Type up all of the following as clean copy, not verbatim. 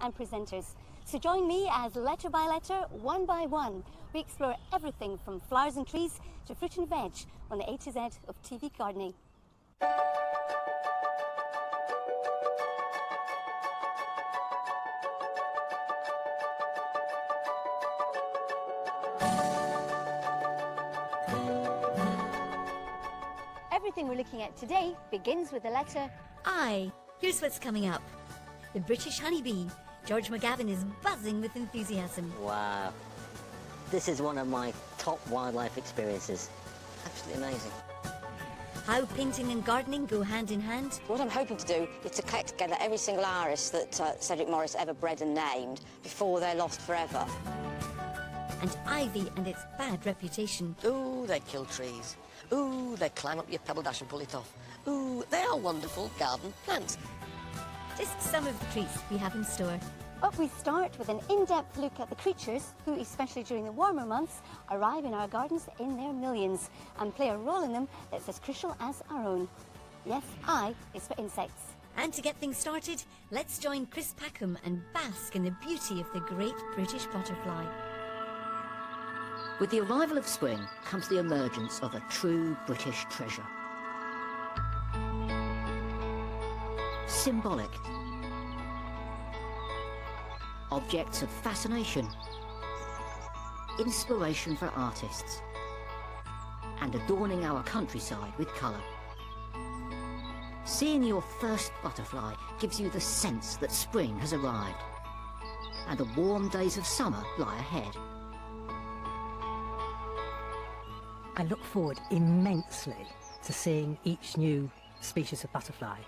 and presenters. So join me as letter by letter, one by one, we explore everything from flowers and trees to fruit and veg on the A to Z of TV gardening. Everything we're looking at today begins with the letter I. Here's what's coming up. The British honeybee. George McGavin is buzzing with enthusiasm. Wow. This is one of my top wildlife experiences. Absolutely amazing. How painting and gardening go hand in hand. What I'm hoping to do is to collect together every single iris that Cedric Morris ever bred and named before they're lost forever. And ivy and its bad reputation. Ooh, they kill trees. Ooh, they climb up your pebble dash and pull it off. Ooh, they are wonderful garden plants. Just some of the treats we have in store. But we start with an in-depth look at the creatures who, especially during the warmer months, arrive in our gardens in their millions and play a role in them that's as crucial as our own. Yes, I is for insects. And to get things started, let's join Chris Packham and bask in the beauty of the great British butterfly. With the arrival of spring comes the emergence of a true British treasure. Symbolic. Objects of fascination. Inspiration for artists. And adorning our countryside with colour. Seeing your first butterfly gives you the sense that spring has arrived. And the warm days of summer lie ahead. I look forward immensely to seeing each new species of butterfly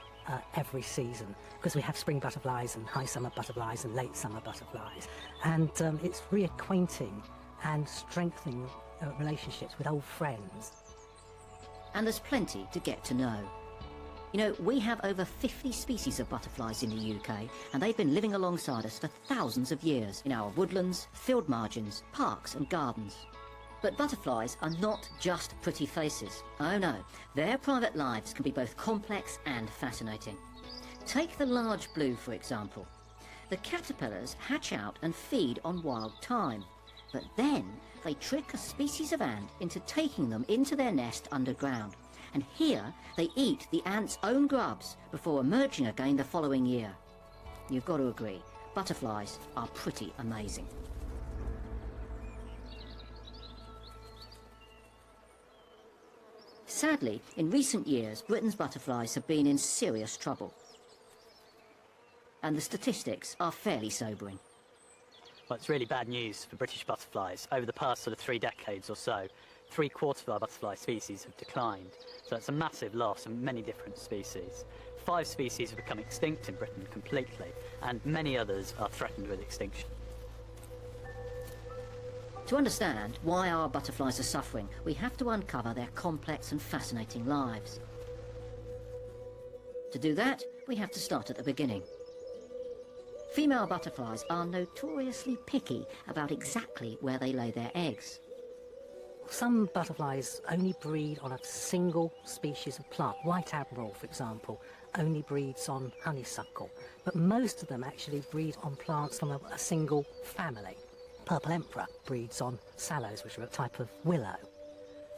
every season, because we have spring butterflies and high summer butterflies and late summer butterflies, and it's reacquainting and strengthening relationships with old friends. And there's plenty to get to know. You know, we have over 50 species of butterflies in the UK, and they've been living alongside us for thousands of years in our woodlands, field margins, parks and gardens. But butterflies are not just pretty faces. Oh no, their private lives can be both complex and fascinating. Take the large blue, for example. The caterpillars hatch out and feed on wild thyme, but then they trick a species of ant into taking them into their nest underground. And here they eat the ant's own grubs before emerging again the following year. You've got to agree, butterflies are pretty amazing. Sadly, in recent years, Britain's butterflies have been in serious trouble. And the statistics are fairly sobering. Well, it's really bad news for British butterflies. Over the past sort of 3 decades or so, 3/4 of our butterfly species have declined. So it's a massive loss in many different species. 5 species have become extinct in Britain completely, and many others are threatened with extinction. To understand why our butterflies are suffering, we have to uncover their complex and fascinating lives. To do that, we have to start at the beginning. Female butterflies are notoriously picky about exactly where they lay their eggs. Some butterflies only breed on a single species of plant. White admiral, for example, only breeds on honeysuckle, but most of them actually breed on plants from a single family. Purple emperor breeds on sallows, which are a type of willow.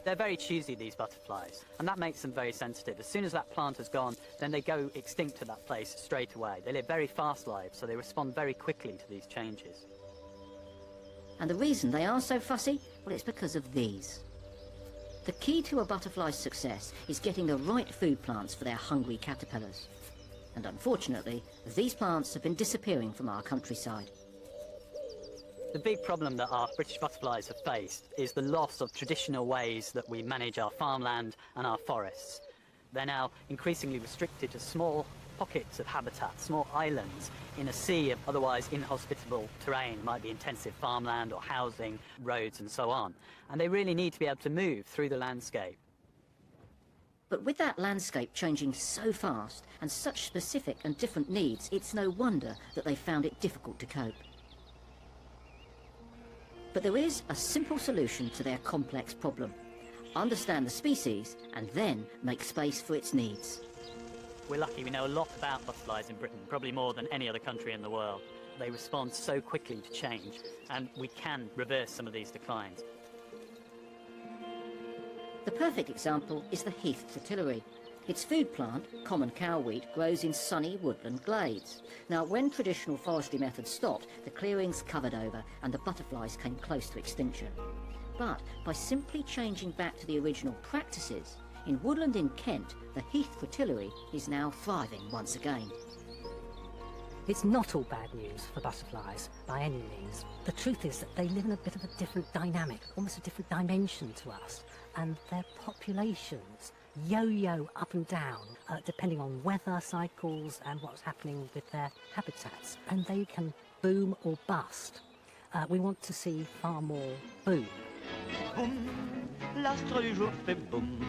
They're very choosy, these butterflies, and that makes them very sensitive. As soon as that plant has gone, then they go extinct at that place straight away. They live very fast lives, so they respond very quickly to these changes. And the reason they are so fussy? Well, it's because of these. The key to a butterfly's success is getting the right food plants for their hungry caterpillars. And unfortunately, these plants have been disappearing from our countryside. The big problem that our British butterflies have faced is the loss of traditional ways that we manage our farmland and our forests. They're now increasingly restricted to small pockets of habitat, small islands in a sea of otherwise inhospitable terrain, might be intensive farmland or housing, roads and so on. And they really need to be able to move through the landscape. But with that landscape changing so fast and such specific and different needs, it's no wonder that they found it difficult to cope. But there is a simple solution to their complex problem. Understand the species and then make space for its needs. We're lucky we know a lot about butterflies in Britain, probably more than any other country in the world. they respond so quickly to change, and we can reverse some of these declines. The perfect example is the heath fritillary. Its food plant, common cowweed, grows in sunny woodland glades. Now, when traditional forestry methods stopped, the clearings covered over and the butterflies came close to extinction. But by simply changing back to the original practices, in woodland in Kent, the heath fritillary is now thriving once again. It's not all bad news for butterflies, by any means. The truth is that they live in a bit of a different dynamic, almost a different dimension to us, and their populations yo-yo up and down, depending on weather cycles and what's happening with their habitats, and they can boom or bust. We want to see far more boom. Boum, l'astre du jour fait boum,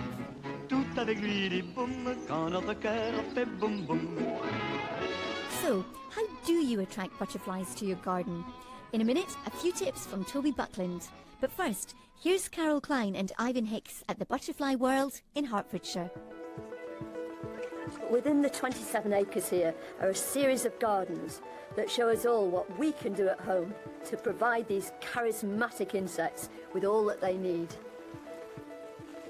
tout avec lui dit boum, quand notre cœur fait boum boum. So, how do you attract butterflies to your garden? In a minute, a few tips from Toby Buckland. But first, here's Carol Klein and Ivan Hicks at the Butterfly World in Hertfordshire. Within the 27 acres here are a series of gardens that show us all what we can do at home to provide these charismatic insects with all that they need.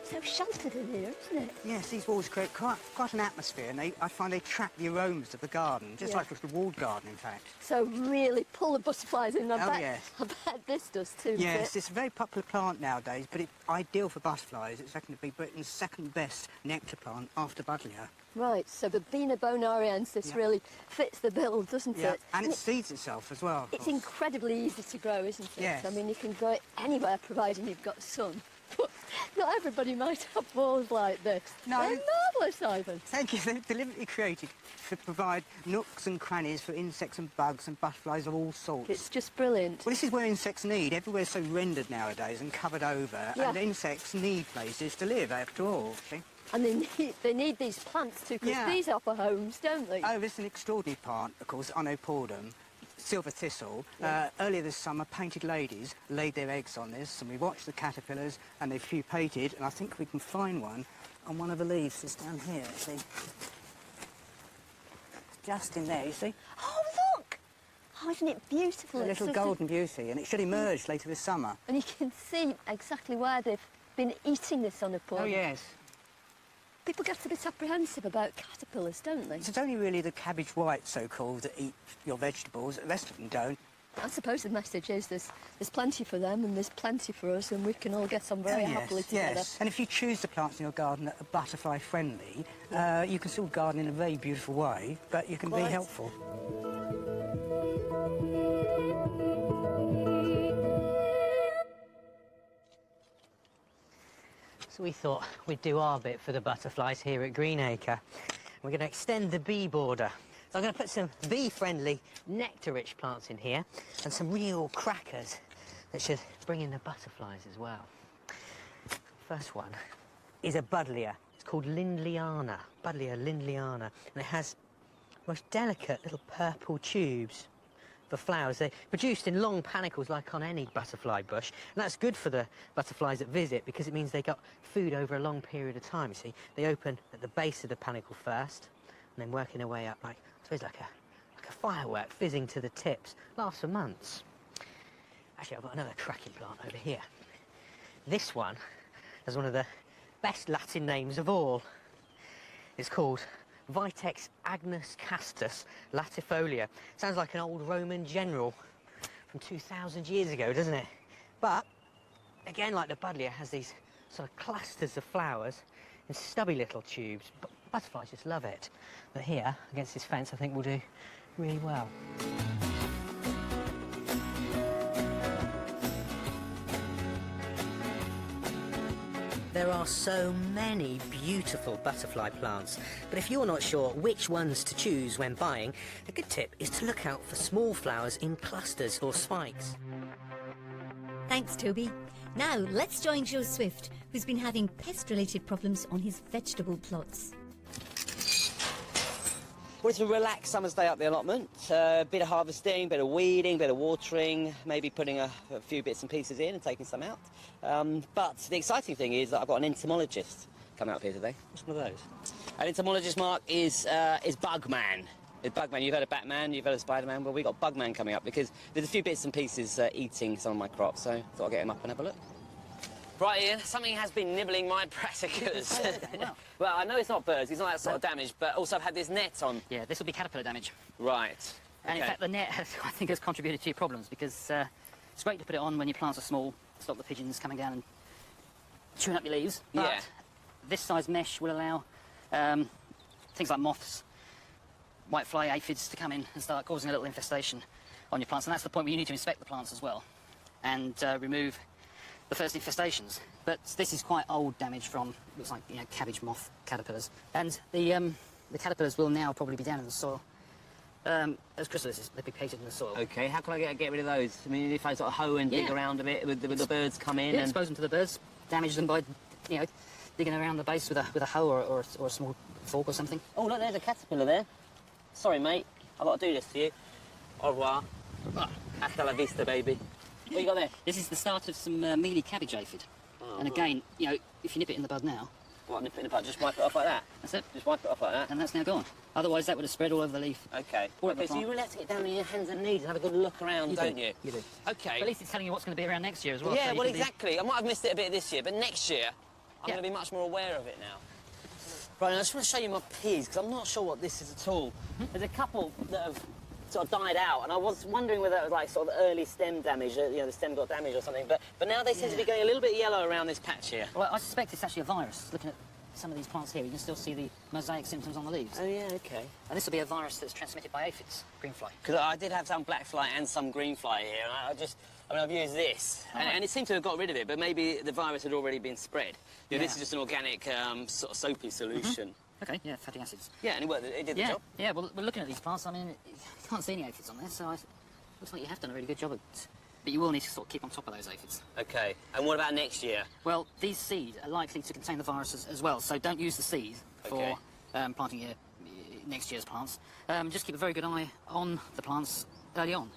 So sheltered in here, isn't it? Yes, these walls create quite an atmosphere, and I find they trap the aromas of the garden, just like with the walled garden, in fact. So really pull the butterflies in. Yes. I bet this does too. Yes, it's a very popular plant nowadays, but it's ideal for butterflies. It's second to be Britain's second best nectar plant after buddleia. Right, so the Bina bonariensis really fits the bill, doesn't it? And it seeds itself as well. It's incredibly easy to grow, isn't it? Yes. I mean, you can grow it anywhere, providing you've got sun. But not everybody might have walls like this. No. They're marvellous, Ivan. Thank you. They're deliberately created to provide nooks and crannies for insects and bugs and butterflies of all sorts. It's just brilliant. Well, this is where insects need. Everywhere's so rendered nowadays and covered over, and insects need places to live, after all. See? And they need these plants too, because these offer homes, don't they? Oh, this is an extraordinary plant, of course, Onopoldum, silver thistle. Earlier this summer, painted ladies laid their eggs on this, and we watched the caterpillars, and they pupated, and I think we can find one on one of the leaves. It's down here, see? Just in there, you see? Oh, look! Oh, isn't it beautiful? A little golden beauty, and it should emerge later this summer. And you can see exactly where they've been eating this Onopoldum. Oh, yes. People get a bit apprehensive about caterpillars, don't they? It's only really the cabbage white, so-called, that eat your vegetables. The rest of them don't. I suppose the message is there's plenty for them and there's plenty for us, and we can all get on very happily together. Yes, and if you choose the plants in your garden that are butterfly-friendly, you can still garden in a very beautiful way, but you can be helpful. So we thought we'd do our bit for the butterflies here at Greenacre. We're going to extend the bee border. So I'm going to put some bee-friendly, nectar-rich plants in here and some real crackers that should bring in the butterflies as well. First one is a buddleia. It's called Lindleyana, Buddleia Lindleyana, and it has most delicate little purple tubes for flowers. They're produced in long panicles like on any butterfly bush, and that's good for the butterflies that visit because it means they got food over a long period of time. You see, they open at the base of the panicle first and then working their way up like, I suppose, like a firework fizzing to the tips. Lasts for months. Actually, I've got another cracking plant over here. This one has one of the best Latin names of all. It's called Vitex Agnus Castus latifolia. Sounds like an old Roman general from 2,000 years ago, doesn't it? But, again, like the buddleia, has these sort of clusters of flowers in stubby little tubes. But butterflies just love it. But here, against this fence, I think we'll do really well. There are so many beautiful butterfly plants, but if you're not sure which ones to choose when buying, a good tip is to look out for small flowers in clusters or spikes. Thanks, Toby. Now, let's join Joe Swift, who's been having pest-related problems on his vegetable plots. Well, it's a relaxed summer's day up the allotment. A bit of harvesting, bit of weeding, bit of watering, maybe putting a few bits and pieces in and taking some out. But the exciting thing is that I've got an entomologist coming up here today. What's one of those? An entomologist, Mark, is Bugman. It's Bugman. You've heard of Batman, you've heard of Spider-Man. Well, we've got Bugman coming up because there's a few bits and pieces eating some of my crops, so I thought I'd get him up and have a look. Right, Ian, something has been nibbling my brassicas. Well, I know it's not birds, it's not that sort of damage, but also I've had this net on. Yeah, this will be caterpillar damage. Right. And in fact, the net, I think, has contributed to your problems because it's great to put it on when your plants are small, stop the pigeons coming down and chewing up your leaves. But this size mesh will allow things like moths, whitefly aphids to come in and start causing a little infestation on your plants. And that's the point where you need to inspect the plants as well and remove the first infestations. But this is quite old damage from, looks like, you know, cabbage moth caterpillars. And the caterpillars will now probably be down in the soil. As chrysalises, they'll be painted in the soil. OK, how can I get rid of those? I mean, if I sort of hoe and dig around a bit, would the birds come in? Yeah, expose them to the birds, damage them by, you know, digging around the base with a hoe or a small fork or something. Oh, look, there's a caterpillar there. Sorry, mate, I've got to do this to you. Au revoir. Hasta la vista, baby. What you got there? This is the start of some mealy cabbage aphid. And again, you know, if you nip it in the bud now... What, nip it in the bud? Just wipe it off like that? That's it. Just wipe it off like that? And that's now gone. Otherwise, that would have spread all over the leaf. OK. OK, so you really have to get down on your hands and knees and have a good look around, don't you? You do. OK. But at least it's telling you what's going to be around next year as well. Yeah, so well, exactly. I might have missed it a bit this year, but next year, I'm going to be much more aware of it now. Right, I just want to show you my peas, because I'm not sure what this is at all. There's a couple that have sort of died out, and I was wondering whether it was like sort of early stem damage, you know, the stem got damaged or something, but now they seem to be going a little bit yellow around this patch here. Well, I suspect it's actually a virus. Looking at some of these plants here, you can still see the mosaic symptoms on the leaves. Oh, yeah, OK. And this will be a virus that's transmitted by aphids, greenfly. Because I did have some black fly and some green fly here, and I've used this, and it seemed to have got rid of it, but maybe the virus had already been spread. You know, this is just an organic, sort of soapy solution. OK, yeah, fatty acids. Yeah, and it worked. It did the job. Yeah, well, we're looking at these plants. I mean, you can't see any aphids on there, so it looks like you have done a really good job of it. But you will need to sort of keep on top of those aphids. OK, and what about next year? Well, these seed are likely to contain the viruses as well, so don't use the seed for planting your next year's plants. Just keep a very good eye on the plants early on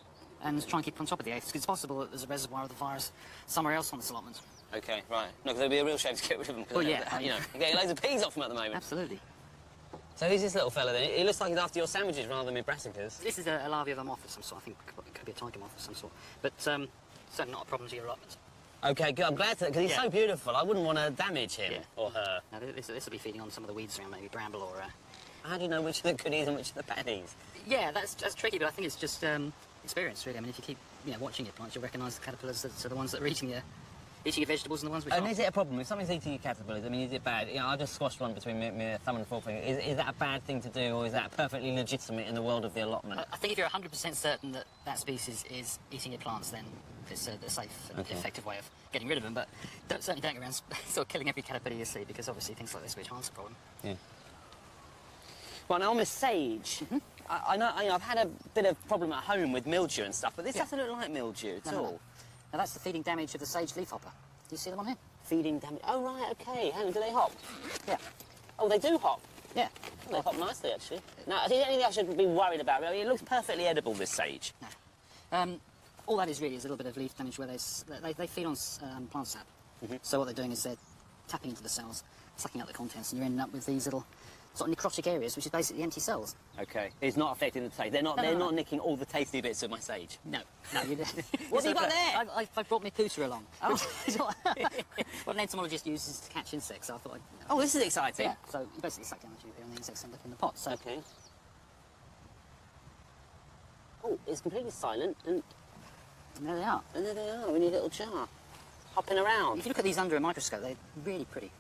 and try and keep on top of the aphids, because it's possible that there's a reservoir of the virus somewhere else on this allotment. OK, right. No, because it'd be a real shame to get rid of them. Well, yeah. You know, you're getting loads of peas off them at the moment. Absolutely. So who's this little fella then? It looks like he's after your sandwiches rather than my brassicas. This is a larvae of a moth of some sort. I think it could be a tiger moth of some sort. But certainly not a problem to your allotment. OK, good. I'm glad to, because he's so beautiful. I wouldn't want to damage him or her. Now, this will be feeding on some of the weeds around, maybe bramble or... How do you know which are the goodies and which are the baddies? Yeah, that's tricky, but I think it's just experience, really. I mean, if you keep watching your plants, you'll recognise the caterpillars that are the ones that are eating your vegetables and the ones which aren't. And is it a problem? If something's eating your caterpillars, I mean, is it bad? You know, I just squashed one between my thumb and forefinger. Is that a bad thing to do, or is that perfectly legitimate in the world of the allotment? I think if you're 100% certain that that species is eating your plants, then it's a safe and effective way of getting rid of them. But certainly don't go around sort of killing every caterpillar you see, because obviously things like this which aren't a problem. Yeah. Well, now on the sage, I know I've had a bit of problem at home with mildew and stuff, but this doesn't look like mildew at all. Now that's the feeding damage of the sage leafhopper. Do you see the one here? Feeding damage. Oh, right, OK. Hang on, do they hop? Yeah. Oh, they do hop? Yeah. Well, they hop nicely, actually. Now, is there anything I should be worried about? I mean, it looks perfectly edible, this sage. No. All that is really is a little bit of leaf damage where they feed on plant sap. So what they're doing is they're tapping into the cells, sucking out the contents, and you're ending up with these little sort of necrotic areas, which is basically empty cells. OK. It's not affecting the taste. They're not nicking all the tasty bits of my sage. No. No, you What's he got there? I brought my pooter along. Oh. What an entomologist uses to catch insects, so I thought Oh, this is exciting. Yeah, so you basically suck down the tube here and the insects end up in the pot. So. OK. Oh, it's completely silent, and there they are. And there they are, in your little jar, hopping around. If you look at these under a microscope, they're really pretty.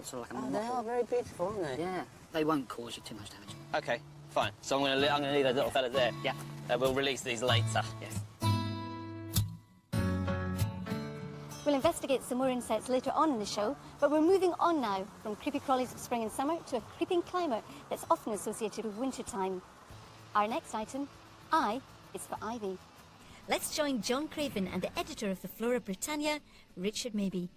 Sort of like they are very beautiful, aren't they? Yeah. They won't cause you too much damage. OK, fine. So I'm going to leave those little fellas there. Yeah. We'll release these later. Yes. We'll investigate some more insects later on in the show, but we're moving on now from creepy crawlies of spring and summer to a creeping climber that's often associated with winter time. Our next item, I, is for ivy. Let's join John Craven and the editor of the Flora Britannia, Richard Mabey.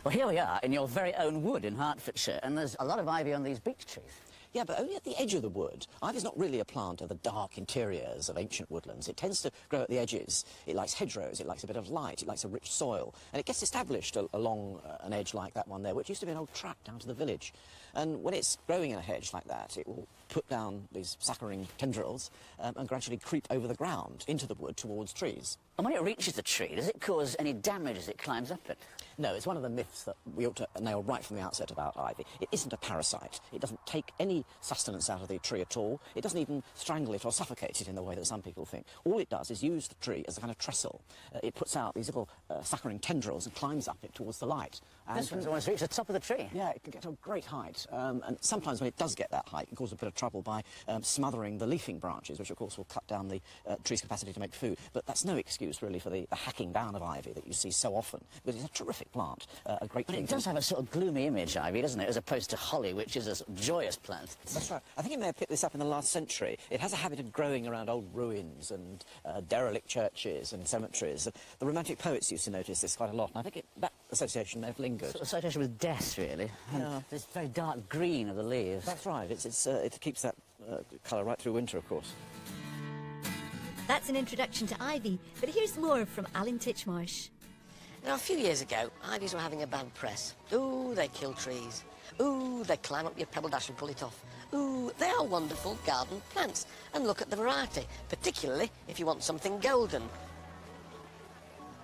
Well, here we are in your very own wood in Hertfordshire, and there's a lot of ivy on these beech trees. Yeah, but only at the edge of the wood. Ivy's not really a plant of the dark interiors of ancient woodlands. It tends to grow at the edges. It likes hedgerows, it likes a bit of light, it likes a rich soil, and it gets established along an edge like that one there, which used to be an old track down to the village. And when it's growing in a hedge like that, it will put down these suckering tendrils and gradually creep over the ground into the wood towards trees. And when it reaches the tree, does it cause any damage as it climbs up it? No, it's one of the myths that we ought to nail right from the outset about ivy. It isn't a parasite. It doesn't take any sustenance out of the tree at all. It doesn't even strangle it or suffocate it in the way that some people think. All it does is use the tree as a kind of trestle. It puts out these little suckering tendrils and climbs up it towards the light. And This one's almost reached the top of the tree. Yeah, it can get to a great height. And sometimes when it does get that height, it can cause a bit of trouble by smothering the leafing branches, which of course will cut down the tree's capacity to make food. But that's no excuse really for the hacking down of ivy that you see so often, because it's a terrific plant, a great But thing. it does have a sort of gloomy image, ivy, doesn't it, as opposed to holly, which is a joyous plant. That's right. I think you may have picked this up in the last century. It has a habit of growing around old ruins and derelict churches and cemeteries. The Romantic poets used to notice this quite a lot, and I think that association may have lingered. Sort of association with death, really. And this very dark green of the leaves. That's right. It keeps that colour right through winter, of course. That's an introduction to ivy, but here's more from Alan Titchmarsh. Now, a few years ago, ivies were having a bad press. Ooh, they kill trees. Ooh, they climb up your pebble dash and pull it off. Ooh, they are wonderful garden plants. And look at the variety, particularly if you want something golden.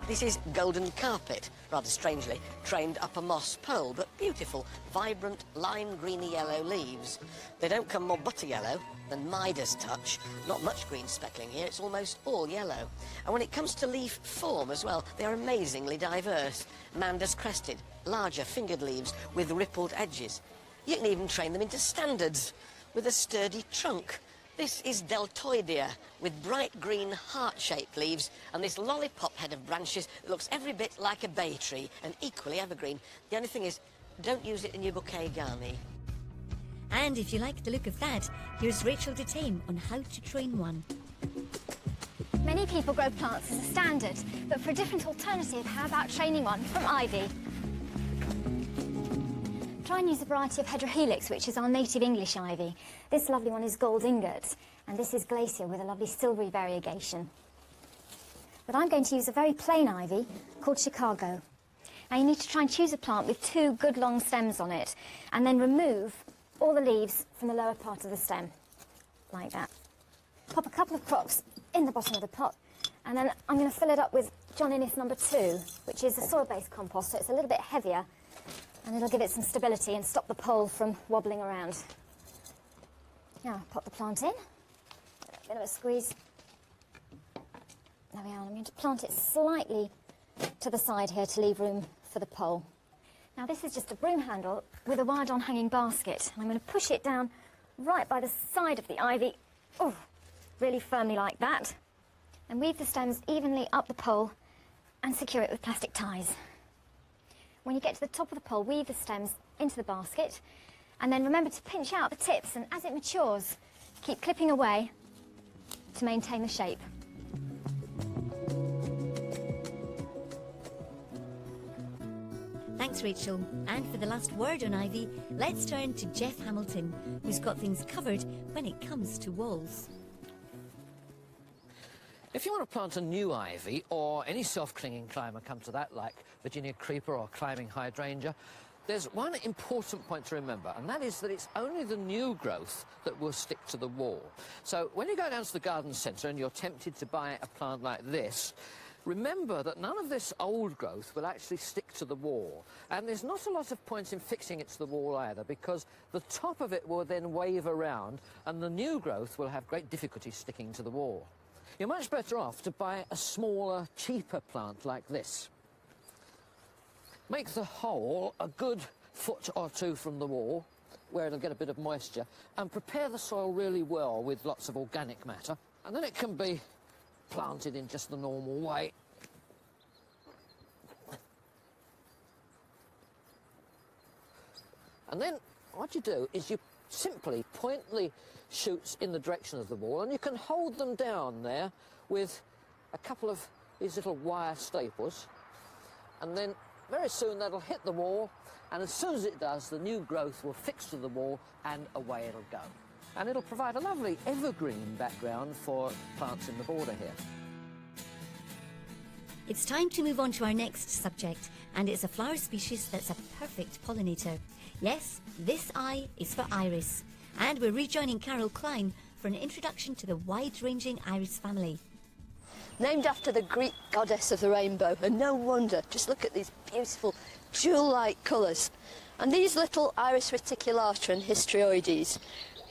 This is golden carpet, rather strangely, trained up a moss pole, but beautiful, vibrant, lime greeny yellow leaves. They don't come more butter yellow than Midas touch. Not much green speckling here, it's almost all yellow. And when it comes to leaf form as well, they are amazingly diverse. Mandas crested, larger fingered leaves with rippled edges. You can even train them into standards with a sturdy trunk. This is Deltoidea, with bright green heart-shaped leaves and this lollipop head of branches that looks every bit like a bay tree and equally evergreen. The only thing is, don't use it in your bouquet garni. And if you like the look of that, here's Rachel Detain on how to train one. Many people grow plants as a standard, but for a different alternative, how about training one from ivy? Try and use a variety of Hedrohelix, which is our native English ivy. This lovely one is gold ingot, and this is glacier with a lovely silvery variegation. But I'm going to use a very plain ivy called Chicago. Now you need to try and choose a plant with 2 good long stems on it, and then remove all the leaves from the lower part of the stem, like that. Pop a couple of crops in the bottom of the pot, and then I'm going to fill it up with John Innes No. 2, which is a soil-based compost, so it's a little bit heavier, and it'll give it some stability and stop the pole from wobbling around. Now, pop the plant in, a bit of a squeeze. There we are. I'm going to plant it slightly to the side here to leave room for the pole. Now, this is just a broom handle with a wired-on hanging basket. And I'm going to push it down right by the side of the ivy, really firmly like that, and weave the stems evenly up the pole and secure it with plastic ties. When you get to the top of the pole, weave the stems into the basket, and then remember to pinch out the tips, and as it matures, keep clipping away to maintain the shape. Thanks, Rachel. And for the last word on ivy, let's turn to Jeff Hamilton, who's got things covered when it comes to walls. If you want to plant a new ivy, or any self-clinging climber come to that, like Virginia creeper or climbing hydrangea, there's one important point to remember, and that is that it's only the new growth that will stick to the wall. So when you go down to the garden centre and you're tempted to buy a plant like this, remember that none of this old growth will actually stick to the wall. And there's not a lot of point in fixing it to the wall either, because the top of it will then wave around and the new growth will have great difficulty sticking to the wall. You're much better off to buy a smaller, cheaper plant like this. Make the hole a good foot or 2 from the wall, where it'll get a bit of moisture, and prepare the soil really well with lots of organic matter, and then it can be planted in just the normal way. And then what you do is you simply point the shoots in the direction of the wall, and you can hold them down there with a couple of these little wire staples, and then very soon that'll hit the wall, and as soon as it does, the new growth will fix to the wall and away it'll go. And it'll provide a lovely evergreen background for plants in the border here. It's time to move on to our next subject, and it's a flower species that's a perfect pollinator. Yes, this I is for iris. And we're rejoining Carol Klein for an introduction to the wide-ranging iris family. Named after the Greek goddess of the rainbow, and no wonder, just look at these beautiful jewel-like colours. And these little iris reticulata and histrioides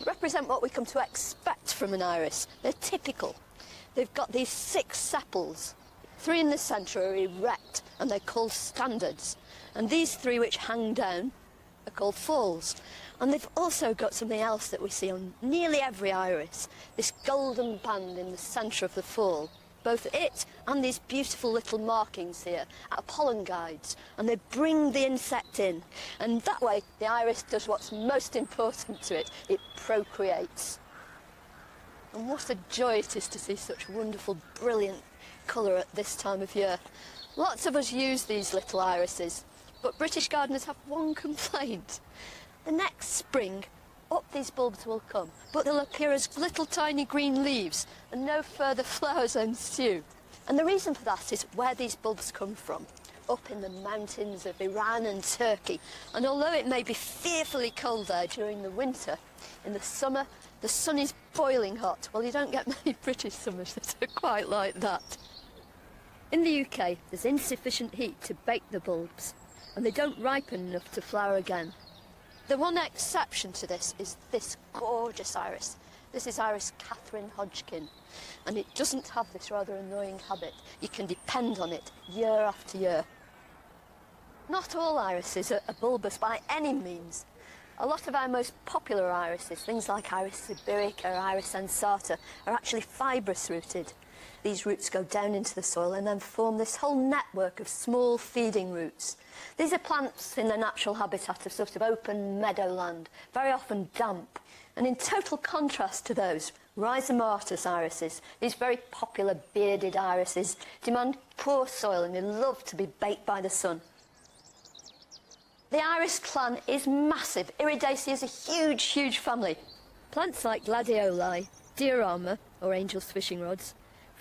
represent what we come to expect from an iris. They're typical. They've got these 6 sepals. 3 in the centre are erect, and they're called standards. And these 3 which hang down are called falls. And they've also got something else that we see on nearly every iris, this golden band in the centre of the fall. Both it and these beautiful little markings here are pollen guides, and they bring the insect in. And that way, the iris does what's most important to it. It procreates. And what a joy it is to see such wonderful, brilliant colour at this time of year. Lots of us use these little irises, but British gardeners have one complaint. The next spring, up these bulbs will come, but they'll appear as little tiny green leaves and no further flowers ensue. And the reason for that is where these bulbs come from, up in the mountains of Iran and Turkey. And although it may be fearfully cold there during the winter, in the summer the sun is boiling hot. Well, you don't get many British summers that are quite like that. In the UK, there's insufficient heat to bake the bulbs, and they don't ripen enough to flower again. The one exception to this is this gorgeous iris. This is Iris Catherine Hodgkin, and it doesn't have this rather annoying habit. You can depend on it year after year. Not all irises are bulbous by any means. A lot of our most popular irises, things like Iris sibirica or Iris ansata, are actually fibrous rooted. These roots go down into the soil and then form this whole network of small feeding roots. These are plants in their natural habitat of sort of open meadowland, very often damp. And in total contrast to those, Rhizomatous irises, these very popular bearded irises, demand poor soil and they love to be baked by the sun. The iris clan is massive. Iridaceae is a huge, huge family. Plants like gladioli, diorama, or angel's fishing rods,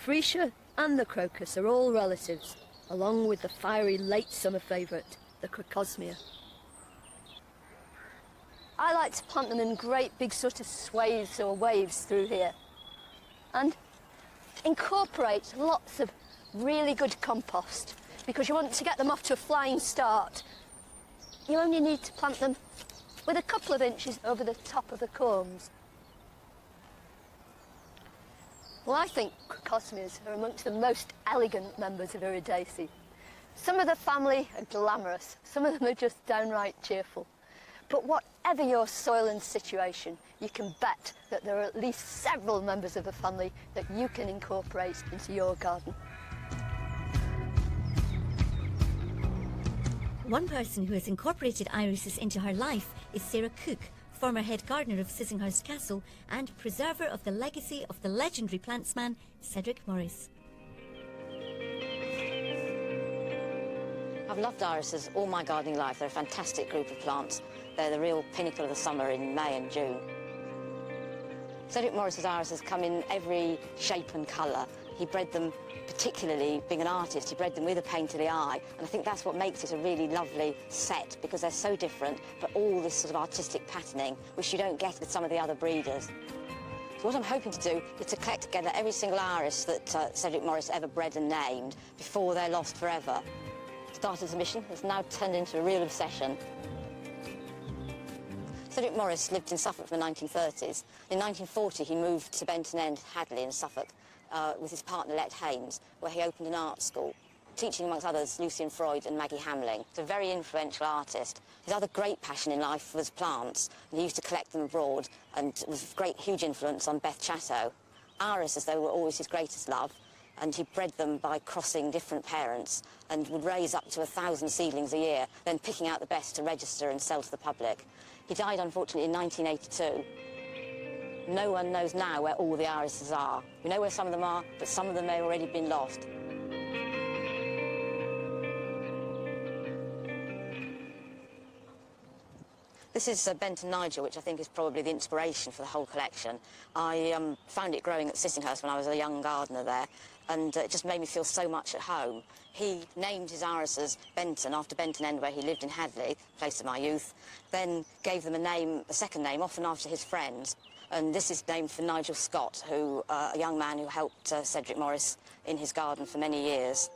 freesia and the crocus are all relatives, along with the fiery late summer favourite, the crocosmia. I like to plant them in great big sort of swathes or waves through here and incorporate lots of really good compost, because you want to get them off to a flying start. You only need to plant them with a couple of inches over the top of the corms. Well, I think crocosmias are amongst the most elegant members of Iridaceae. Some of the family are glamorous, some of them are just downright cheerful. But whatever your soil and situation, you can bet that there are at least several members of the family that you can incorporate into your garden. One person who has incorporated irises into her life is Sarah Cook, former head gardener of Sissinghurst Castle and preserver of the legacy of the legendary plantsman Cedric Morris. I've loved irises all my gardening life. They're a fantastic group of plants. They're the real pinnacle of the summer in May and June. Cedric Morris's irises come in every shape and colour. He bred them, particularly being an artist, he bred them with a paint to the eye, and I think that's what makes it a really lovely set, because they're so different, but all this sort of artistic patterning, which you don't get with some of the other breeders. So what I'm hoping to do is to collect together every single iris that Cedric Morris ever bred and named before they're lost forever. Started as a mission, it's now turned into a real obsession. Cedric Morris lived in Suffolk from the 1930s. In 1940, he moved to Benton End, Hadley in Suffolk, with his partner, Let Haynes, where he opened an art school, teaching, amongst others, Lucian Freud and Maggie Hamling. He's a very influential artist. His other great passion in life was plants, and he used to collect them abroad, and was of great, huge influence on Beth Chatto. Irises, though, were always his greatest love, and he bred them by crossing different parents, and would raise up to 1,000 seedlings a year, then picking out the best to register and sell to the public. He died, unfortunately, in 1982. No one knows now where all the irises are. We know where some of them are, but some of them may have already been lost. This is Benton Nigel, which I think is probably the inspiration for the whole collection. I found it growing at Sissinghurst when I was a young gardener there, and it just made me feel so much at home. He named his irises Benton after Benton End, where he lived in Hadley, place of my youth, then gave them a second name, often after his friends. And this is named for Nigel Scott, who, a young man who helped Cedric Morris in his garden for many years.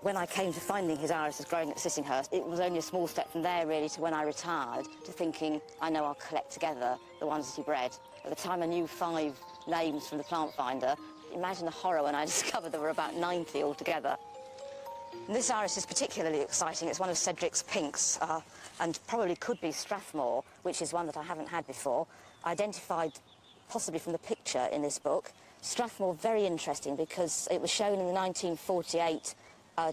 When I came to finding his irises growing at Sissinghurst, it was only a small step from there, really, to when I retired, to thinking, I know I'll collect together the ones that he bred. At the time, I knew 5 names from the plant finder. Imagine the horror when I discovered there were about 90 altogether. And this iris is particularly exciting. It's one of Cedric's pinks, and probably could be Strathmore, which is one that I haven't had before. Identified possibly from the picture in this book. Strathmore, very interesting, because it was shown in the 1948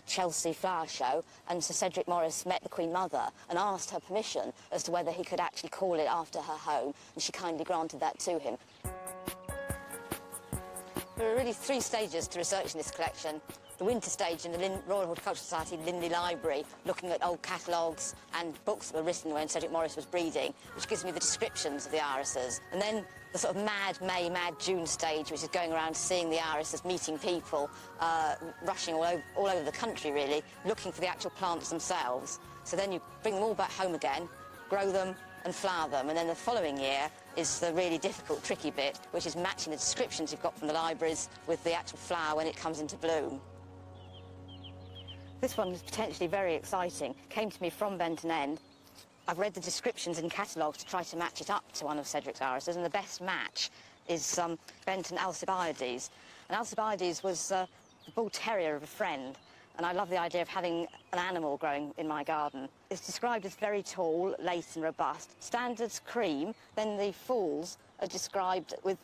Chelsea Flower Show, and Sir Cedric Morris met the Queen Mother and asked her permission as to whether he could actually call it after her home, and she kindly granted that to him. There are really 3 stages to researching this collection. The winter stage in the Royal Horticultural Society Linley Library, looking at old catalogues and books that were written when Cedric Morris was breeding, which gives me the descriptions of the irises. And then the sort of mad May, mad June stage, which is going around seeing the irises, meeting people, rushing all over the country, really, looking for the actual plants themselves. So then you bring them all back home again, grow them and flower them, and then the following year is the really difficult, tricky bit, which is matching the descriptions you've got from the libraries with the actual flower when it comes into bloom. This one was potentially very exciting. Came to me from Benton End. I've read the descriptions in catalogues to try to match it up to one of Cedric's irises, and the best match is Benton Alcibiades. And Alcibiades was the bull terrier of a friend, and I love the idea of having an animal growing in my garden. It's described as very tall, late and robust. Standards cream, then the foals are described with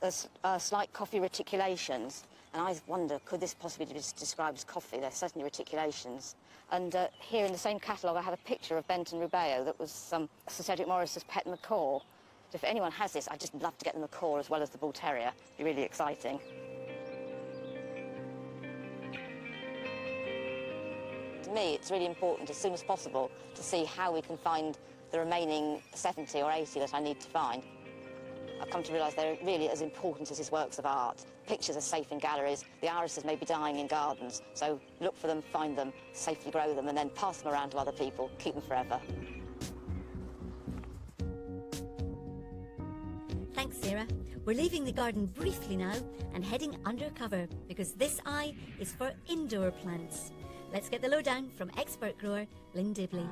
slight coffee reticulations. And I wonder, could this possibly be described as coffee? They're certainly reticulations. And here in the same catalogue, I have a picture of Benton Rubeo that was Sir Cedric Morris's pet macaw. So if anyone has this, I'd just love to get the macaw as well as the bull terrier. It'd be really exciting. To me, it's really important, as soon as possible, to see how we can find the remaining 70 or 80 that I need to find. I've come to realise they're really as important as his works of art. Pictures are safe in galleries, the irises may be dying in gardens, so look for them, find them, safely grow them, and then pass them around to other people, keep them forever. Thanks, Sarah. We're leaving the garden briefly now and heading undercover, because this eye is for indoor plants. Let's get the lowdown from expert grower Lynn Dibley.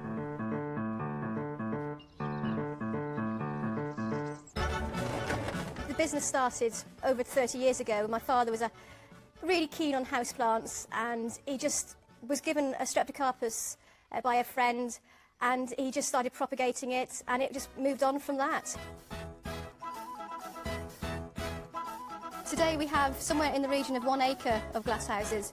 The business started over 30 years ago. My father was really keen on houseplants, and he just was given a Streptocarpus by a friend, and he just started propagating it, and it just moved on from that. Today we have somewhere in the region of 1 acre of glasshouses.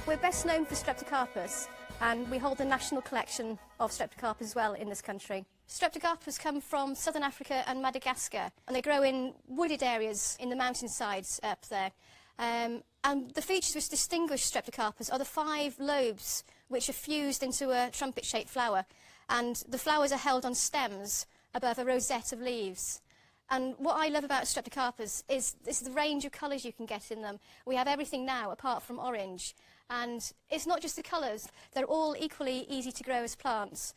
We're best known for Streptocarpus, and we hold a national collection of Streptocarpus as well in this country. Streptocarpus come from southern Africa and Madagascar, and they grow in wooded areas in the mountainsides up there. And the features which distinguish Streptocarpus are the 5 lobes which are fused into a trumpet-shaped flower, and the flowers are held on stems above a rosette of leaves. And what I love about Streptocarpus is the range of colours you can get in them. We have everything now apart from orange, and it's not just the colours, they're all equally easy to grow as plants.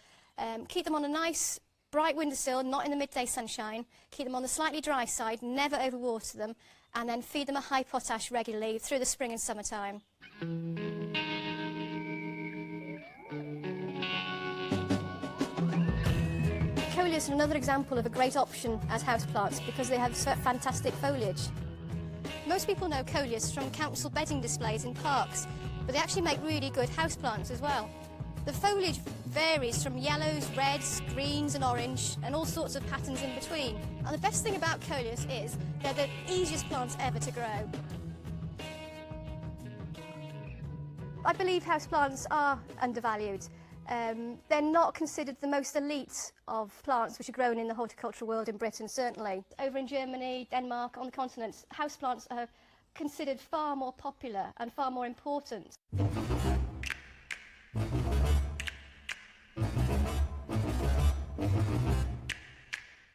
Keep them on a nice bright windowsill, not in the midday sunshine. Keep them on the slightly dry side, never overwater them, and then feed them a high potash regularly through the spring and summertime. Coleus are another example of a great option as houseplants because they have fantastic foliage. Most people know Coleus from council bedding displays in parks, but they actually make really good houseplants as well. The foliage varies from yellows, reds, greens and orange, and all sorts of patterns in between. And the best thing about Coleus is they're the easiest plants ever to grow. I believe houseplants are undervalued. They're not considered the most elite of plants which are grown in the horticultural world in Britain, certainly. Over in Germany, Denmark, on the continent, houseplants are considered far more popular and far more important.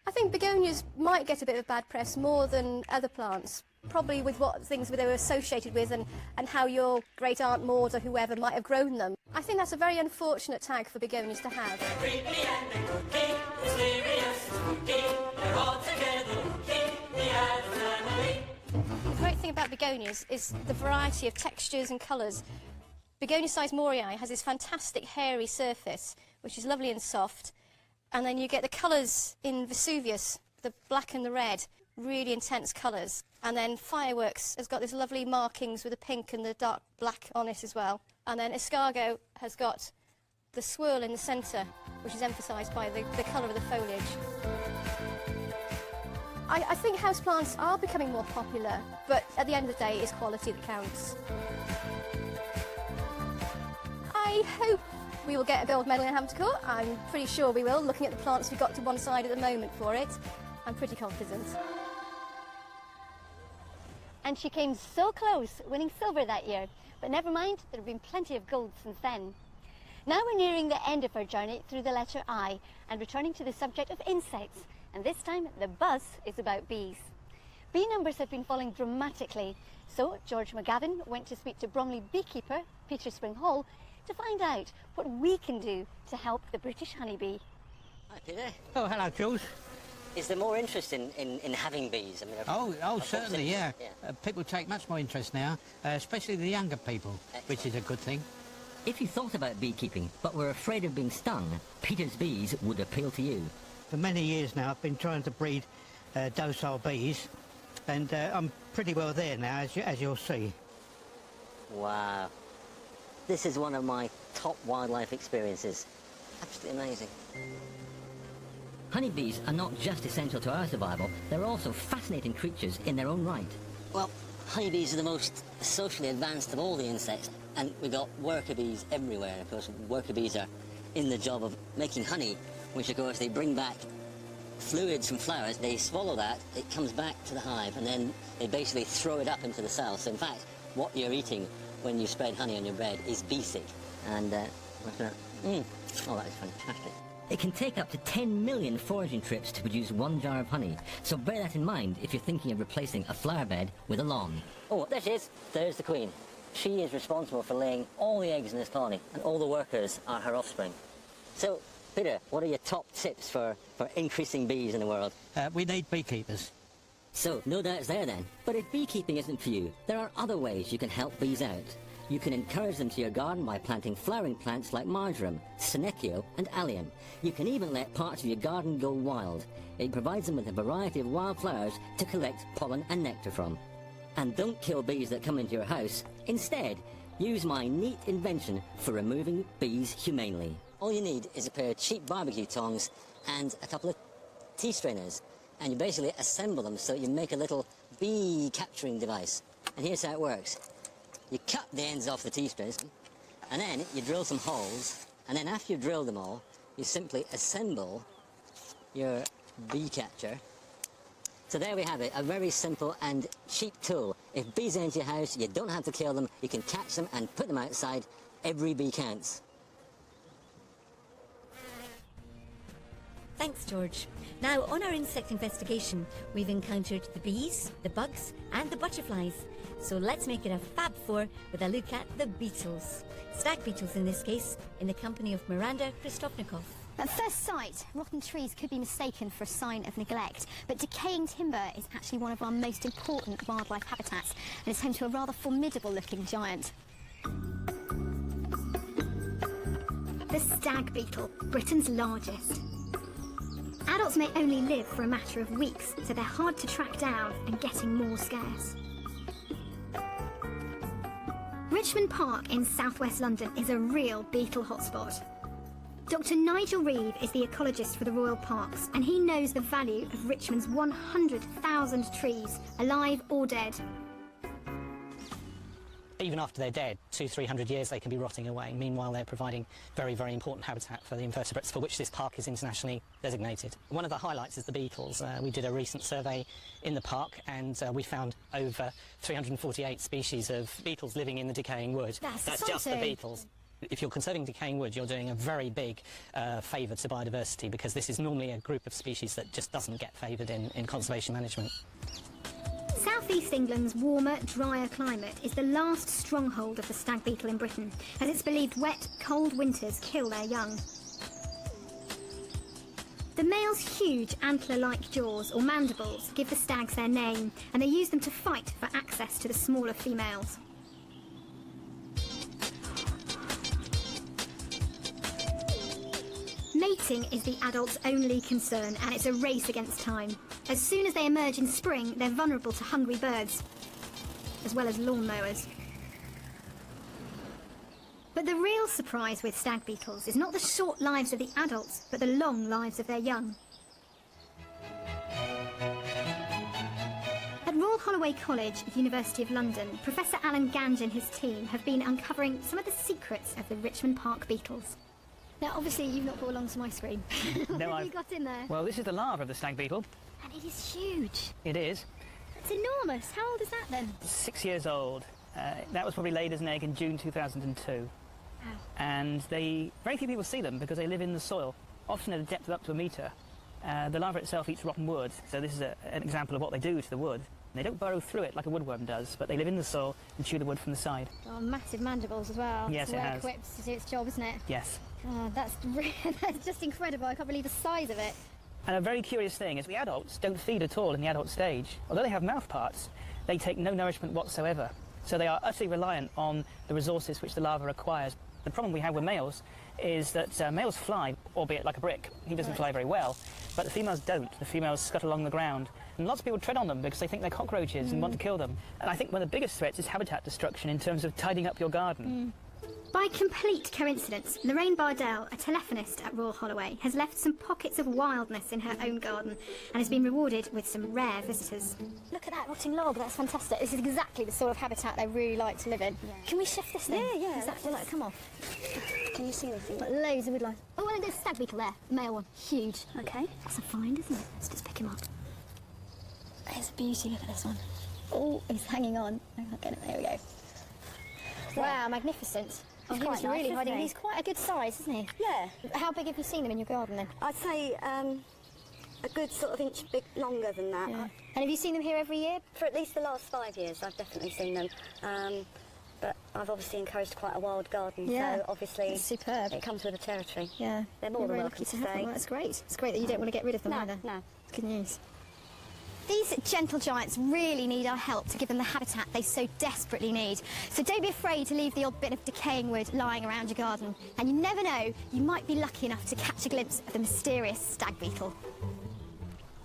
I think begonias might get a bit of bad press more than other plants, probably with what things they were associated with and how your great aunt Maud or whoever might have grown them. I think that's a very unfortunate tag for begonias to have. The great thing about begonias is the variety of textures and colours. Begonia sizemorii has this fantastic hairy surface, which is lovely and soft, and then you get the colours in Vesuvius, the black and the red, really intense colours. And then Fireworks has got these lovely markings with the pink and the dark black on it as well. And then Escargot has got the swirl in the centre, which is emphasised by the colour of the foliage. I think houseplants are becoming more popular, but at the end of the day, it's quality that counts. I hope we will get a gold medal in Hampton Court. I'm pretty sure we will, looking at the plants we've got to one side at the moment for it. I'm pretty confident. And she came so close, winning silver that year. But never mind, there have been plenty of gold since then. Now we're nearing the end of our journey through the letter I and returning to the subject of insects. And this time, the buzz is about bees. Bee numbers have been falling dramatically. So George McGavin went to speak to Bromley beekeeper Peter Spring-Hall to find out what we can do to help the British honeybee. Hi, Peter. Oh, hello, Jules. Is there more interest in having bees? I mean, Certainly, yeah. People take much more interest now, especially the younger people, which is a good thing. If you thought about beekeeping but were afraid of being stung, Peter's bees would appeal to you. For many years now, I've been trying to breed docile bees, and I'm pretty well there now, as you'll see. Wow. This is one of my top wildlife experiences. Absolutely amazing. Honeybees are not just essential to our survival, they're also fascinating creatures in their own right. Well, honeybees are the most socially advanced of all the insects, and we've got worker bees everywhere. Of course, worker bees are in the job of making honey, which of course they bring back fluids from flowers. They swallow that, it comes back to the hive, and then they basically throw it up into the cells. So in fact, what you're eating when you spread honey on your bread is bee sick. And what's that? Oh, that is fantastic. It can take up to 10 million foraging trips to produce 1 jar of honey, so bear that in mind if you're thinking of replacing a flower bed with a lawn. Oh, there she is. There's the queen. She is responsible for laying all the eggs in this colony, and all the workers are her offspring. So, Peter, what are your top tips for increasing bees in the world? We need beekeepers. So, no doubts there then. But if beekeeping isn't for you, there are other ways you can help bees out. You can encourage them to your garden by planting flowering plants like marjoram, Senecio and allium. You can even let parts of your garden go wild. It provides them with a variety of wild flowers to collect pollen and nectar from. And don't kill bees that come into your house. Instead, use my neat invention for removing bees humanely. All you need is a pair of cheap barbecue tongs and a couple of tea strainers. And you basically assemble them so you make a little bee capturing device. And here's how it works. You cut the ends off the tea strainers, and then you drill some holes, and then after you've drilled them all, you simply assemble your bee catcher. So there we have it, a very simple and cheap tool. If bees enter your house, you don't have to kill them, you can catch them and put them outside. Every bee counts. Thanks, George. Now, on our insect investigation, we've encountered the bees, the bugs, and the butterflies. So let's make it a Fab Four with a look at the beetles. Stag beetles in this case, in the company of Miranda Kristofnikov. At first sight, rotten trees could be mistaken for a sign of neglect, but decaying timber is actually one of our most important wildlife habitats, and is home to a rather formidable-looking giant. The stag beetle, Britain's largest. Adults may only live for a matter of weeks, so they're hard to track down and getting more scarce. Richmond Park in southwest London is a real beetle hotspot. Dr. Nigel Reeve is the ecologist for the Royal Parks, and he knows the value of Richmond's 100,000 trees, alive or dead. Even after they're dead, 200-300 years, they can be rotting away. Meanwhile, they're providing very, very important habitat for the invertebrates for which this park is internationally designated. One of the highlights is the beetles. We did a recent survey in the park, and we found over 348 species of beetles living in the decaying wood. That's just the beetles. If you're conserving decaying wood, you're doing a very big favour to biodiversity, because this is normally a group of species that just doesn't get favoured in conservation management. South East England's warmer, drier climate is the last stronghold of the stag beetle in Britain, as it's believed wet, cold winters kill their young. The male's huge antler-like jaws, or mandibles, give the stags their name, and they use them to fight for access to the smaller females. Mating is the adult's only concern, and it's a race against time. As soon as they emerge in spring, they're vulnerable to hungry birds, as well as lawnmowers. But the real surprise with stag beetles is not the short lives of the adults, but the long lives of their young. At Royal Holloway College at the University of London, Professor Alan Gange and his team have been uncovering some of the secrets of the Richmond Park beetles. Now, obviously, you've not brought along some ice cream. What have you got in there? Well, this is the larva of the stag beetle. And it is huge. It is. It's enormous. How old is that then? 6 years old. That was probably laid as an egg in June 2002. Wow. And very few people see them because they live in the soil, often at a depth of up to 1 metre. The larva itself eats rotten wood, so this is an example of what they do to the wood. They don't burrow through it like a woodworm does, but they live in the soil and chew the wood from the side. Oh, massive mandibles as well. Yes, it has. It's well equipped to do its job, isn't it? Yes. Oh, that's just incredible. I can't believe the size of it. And a very curious thing is the adults don't feed at all in the adult stage. Although they have mouth parts, they take no nourishment whatsoever. So they are utterly reliant on the resources which the larva acquires. The problem we have with males is that males fly, albeit like a brick. He doesn't fly very well, but the females don't. The females scut along the ground. And lots of people tread on them because they think they're cockroaches and want to kill them. And I think one of the biggest threats is habitat destruction in terms of tidying up your garden. By complete coincidence, Lorraine Bardell, a telephonist at Royal Holloway, has left some pockets of wildness in her own garden and has been rewarded with some rare visitors. Look at that rotting log, that's fantastic. This is exactly the sort of habitat they really like to live in. Yeah. Can we shift this thing? Yeah. Exactly. Like, come on. Can you see anything? Got loads of woodlice. Oh, and there's a stag beetle there, the male one. Huge. Okay. That's a find, isn't it? Let's just pick him up. It's a beauty, look at this one. Oh, he's hanging on. Okay, there we go. Wow, magnificent. Oh, He's he's quite really nice, hiding. isn't he? He's quite a good size, isn't he? Yeah. How big have you seen him in your garden then? I'd say a good sort of inch big longer than that. Yeah. And have you seen them here every year? For at least the last 5 years, I've definitely seen them. But I've obviously encouraged quite a wild garden, Yeah. so obviously It's superb. it comes with the territory. Yeah. They're more You're than very welcome lucky to have stay. them. That's great. It's great that you don't want to get rid of them No, either. no. Good news. These gentle giants really need our help to give them the habitat they so desperately need. So don't be afraid to leave the odd bit of decaying wood lying around your garden. And you never know, you might be lucky enough to catch a glimpse of the mysterious stag beetle.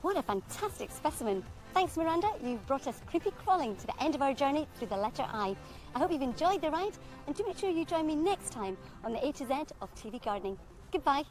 What a fantastic specimen. Thanks, Miranda. You've brought us creepy crawling to the end of our journey through the letter I. I hope you've enjoyed the ride, and do make sure you join me next time on the A to Z of TV Gardening. Goodbye.